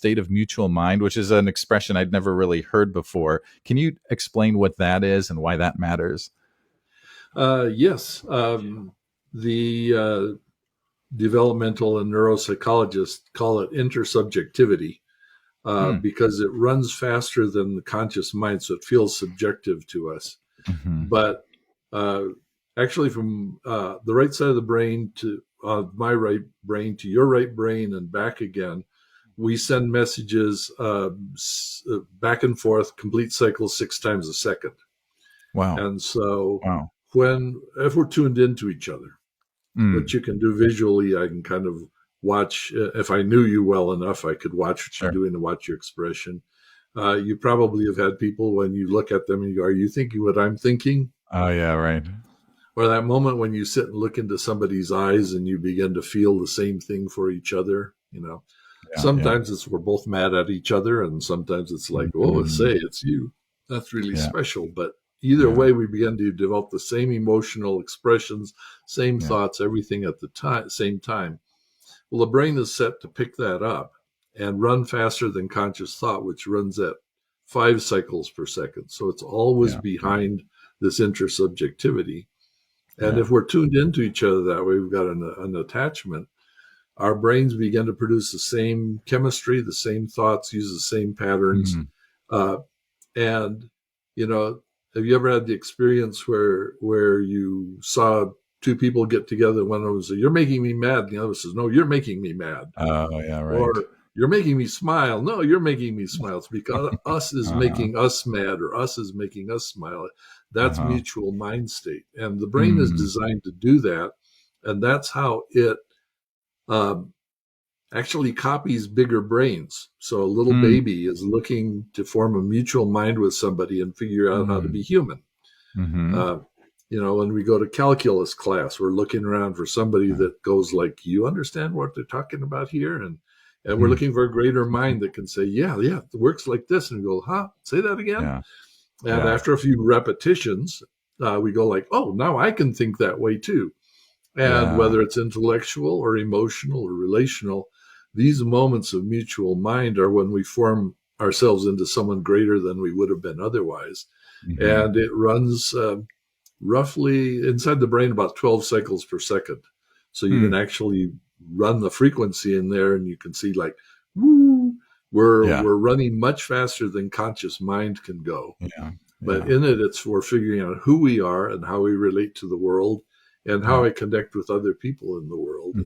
state of mutual mind, which is an expression I'd never really heard before. Can you explain what that is and why that matters? Yes. The developmental and neuropsychologists call it intersubjectivity because it runs faster than the conscious mind, so it feels subjective to us. Mm-hmm. But actually, from the right side of the brain to my right brain to your right brain and back again, we send messages back and forth, complete cycles 6 times a second. Wow. And so Wow. if we're tuned into each other, Mm. what you can do visually, I can kind of watch. If I knew you well enough, I could watch what Sure. you're doing and watch your expression. You probably have had people when you look at them and you go, "Are you thinking what I'm thinking?" Oh, yeah, right. Or that moment when you sit and look into somebody's eyes and you begin to feel the same thing for each other. Yeah, Sometimes it's we're both mad at each other, and sometimes it's like, "Oh, say it's you." That's really special. But either way, we begin to develop the same emotional expressions, same thoughts, everything at the same time. Well, the brain is set to pick that up and run faster than conscious thought, which runs at 5 cycles per second. So it's always behind this intersubjectivity. And if we're tuned into each other that way, we've got an attachment. Our brains begin to produce the same chemistry, the same thoughts, use the same patterns. And, have you ever had the experience where you saw 2 people get together? One of them says, "You're making me mad." And the other says, "No, you're making me mad." Oh, yeah, right. Or, "You're making me smile." "No, you're making me smile." It's because us is making us mad, or us is making us smile. That's mutual mind state. And the brain is designed to do that. And that's how it actually copies bigger brains. So a little baby is looking to form a mutual mind with somebody and figure out how to be human. When we go to calculus class, we're looking around for somebody that goes like, "You understand what they're talking about here?" And we're looking for a greater mind that can say, yeah, it works like this. And we go, "Huh? Say that again?" Yeah. And after a few repetitions, we go like, "Oh, now I can think that way too." And whether it's intellectual or emotional or relational, these moments of mutual mind are when we form ourselves into someone greater than we would have been otherwise. And it runs roughly inside the brain about 12 cycles per second. So you can actually run the frequency in there and you can see like, woo, we're running much faster than conscious mind can go. But in it, we're figuring out who we are and how we relate to the world and how I connect with other people in the world.